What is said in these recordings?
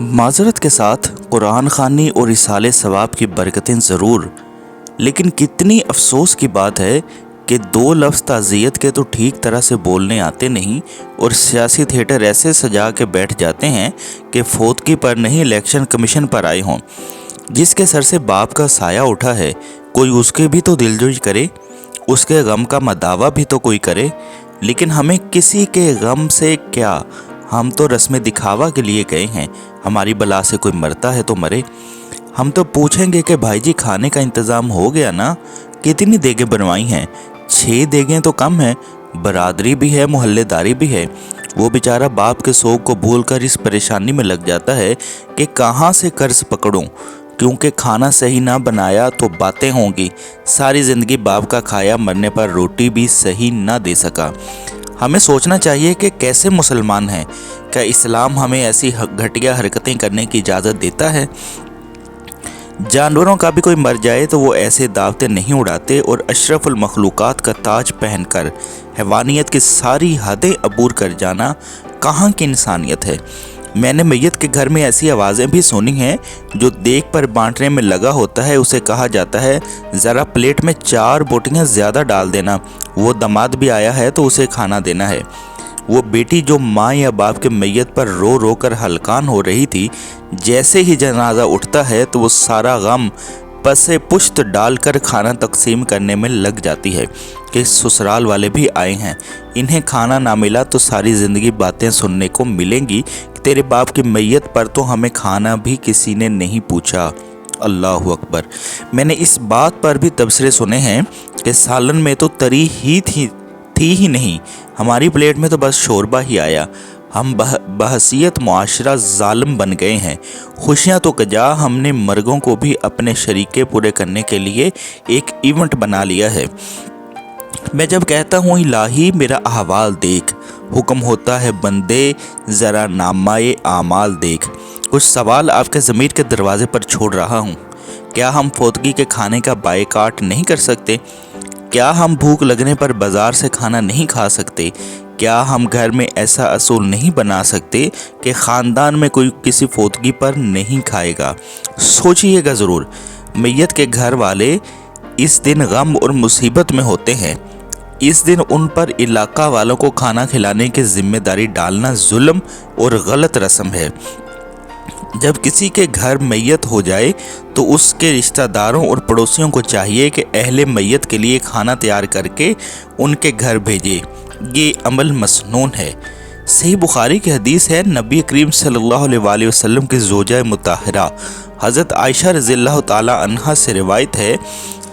माजरत के साथ कुरान ख़वानी और इसाले सवाब की बरकतें ज़रूर, लेकिन कितनी अफसोस की बात है कि दो लफ्ज़ ताज़ियत के तो ठीक तरह से बोलने आते नहीं और सियासी थिएटर ऐसे सजा के बैठ जाते हैं कि फौतगी पर नहीं इलेक्शन कमीशन पर आए हों। जिसके सर से बाप का साया उठा है, कोई उसके भी तो दिलजोई करे, उसके गम का मदावा भी तो कोई करे। लेकिन हमें किसी के गम से क्या, हम तो रस्म दिखावा के लिए गए हैं। हमारी बला से कोई मरता है तो मरे। हम तो पूछेंगे कि भाई जी खाने का इंतज़ाम हो गया ना, कितनी देगें बनवाई हैं? 6 देगें तो कम है, बरादरी भी है, मोहल्लेदारी भी है। वो बेचारा बाप के सोग को भूलकर इस परेशानी में लग जाता है कि कहाँ से कर्ज पकड़ूं, क्योंकि खाना सही ना बनाया तो बातें होंगी। सारी ज़िंदगी बाप का खाया, मरने पर रोटी भी सही ना दे सका। हमें सोचना चाहिए कि कैसे मुसलमान हैं। क्या इस्लाम हमें ऐसी घटिया हरकतें करने की इजाज़त देता है? जानवरों का भी कोई मर जाए तो वो ऐसे दावतें नहीं उड़ाते और अशरफुल मखलूक़ात का ताज पहनकर हैवानियत की सारी हदें अबूर कर जाना कहाँ की इंसानियत है। मैंने मैयत के घर में ऐसी आवाज़ें भी सुनी हैं, जो देख पर बांटने में लगा होता है उसे कहा जाता है ज़रा प्लेट में 4 बोटियाँ ज़्यादा डाल देना, वो दामाद भी आया है तो उसे खाना देना है। वो बेटी जो माँ या बाप के मैयत पर रो रो कर हलकान हो रही थी, जैसे ही जनाजा उठता है तो वो सारा गम पसे पुश्त डालकर खाना तकसीम करने में लग जाती है कि ससुराल वाले भी आए हैं, इन्हें खाना ना मिला तो सारी ज़िंदगी बातें सुनने को मिलेंगी कि तेरे बाप की मैयत पर तो हमें खाना भी किसी ने नहीं पूछा। अल्लाह अकबर। मैंने इस बात पर भी तबसरे सुने हैं कि सालन में तो तरी ही थी ही नहीं, हमारी प्लेट में तो बस शोरबा ही आया। हम बहसीयत मुआशरा जालिम बन गए हैं। खुशियाँ तो कजा, हमने मर्गों को भी अपने शरीके पूरे करने के लिए एक इवेंट बना लिया है। मैं जब कहता हूँ इलाही मेरा अहवाल देख, हुक्म होता है बंदे ज़रा नामाए आमाल देख। कुछ सवाल आपके ज़मीर के दरवाजे पर छोड़ रहा हूँ। क्या हम फौतगी के खाने का बायकाट नहीं कर सकते? क्या हम भूख लगने पर बाज़ार से खाना नहीं खा सकते? क्या हम घर में ऐसा असूल नहीं बना सकते कि ख़ानदान में कोई किसी फौतगी पर नहीं खाएगा? सोचिएगा ज़रूर। मैयत के घर वाले इस दिन गम और मुसीबत में होते हैं। इस दिन उन पर इलाका वालों को खाना खिलाने की जिम्मेदारी डालना जुल्म और गलत रस्म है। जब किसी के घर मैयत हो जाए तो उसके रिश्तेदारों और पड़ोसियों को चाहिए कि अहले मैयत के लिए खाना तैयार करके उनके घर भेजे। ये अमल मसनून है। सही बुखारी की हदीस है, नबी करीम सल्लल्लाहु अलैहि वसल्लम की ज़ौजा मुताहरा हज़रत आयशा रज़ियल्लाहु ताला अन्हा से रिवायत है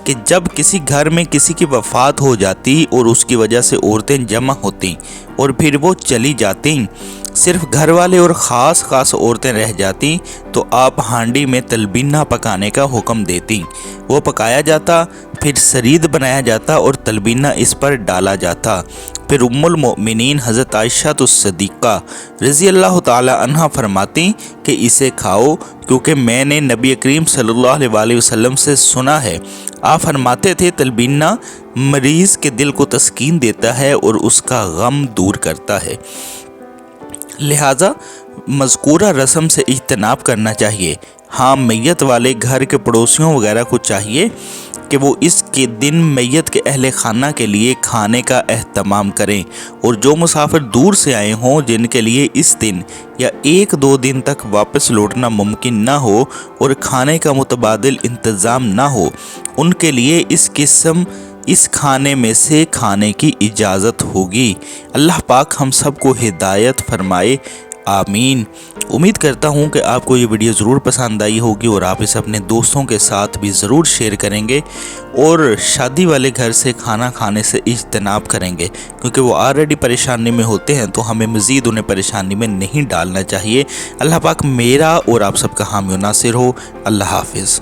कि जब किसी घर में किसी की वफ़ात हो जाती और उसकी वजह से औरतें जमा होती और फिर वो चली जाती, सिर्फ घर वाले और ख़ास औरतें रह जाती, तो आप हांडी में तलबीना पकाने का हुक्म देती। वो पकाया जाता, फिर सरीद बनाया जाता और तलबीना इस पर डाला जाता। फिर उम्मुल मोमिनीन हज़रत आयशा सिद्दीक़ा रज़ियल्लाहु ताला अन्हा फरमाती कि इसे खाओ, क्योंकि मैंने नबी करीम सल्लल्लाहु अलैहि वसल्लम से सुना है। आप फरमाते थे तलबीना मरीज़ के दिल को तस्कीन देता है और उसका गम दूर करता है। लिहाजा मज़कूरा रस्म से इज्तनाब करना चाहिए। हाँ, मैयत वाले घर के पड़ोसियों वगैरह को चाहिए कि वो इसके दिन मैयत के अहले खाना के लिए खाने का एहतमाम करें, और जो मुसाफिर दूर से आए हों, जिनके लिए इस दिन या 1-2 दिन तक वापस लौटना मुमकिन ना हो और खाने का मुतबादिल इंतज़ाम ना हो, उनके लिए इस खाने में से खाने की इजाज़त होगी। अल्लाह पाक हम सबको हिदायत फरमाए, आमीन। उम्मीद करता हूँ कि आपको ये वीडियो ज़रूर पसंद आई होगी और आप इसे अपने दोस्तों के साथ भी ज़रूर शेयर करेंगे और शादी वाले घर से खाना खाने से इज्तनाब करेंगे, क्योंकि वो ऑलरेडी परेशानी में होते हैं, तो हमें मज़ीद उन्हें परेशानी में नहीं डालना चाहिए। अल्लाह पाक मेरा और आप सबका हामी नासिर हो। अल्लाह हाफिज़।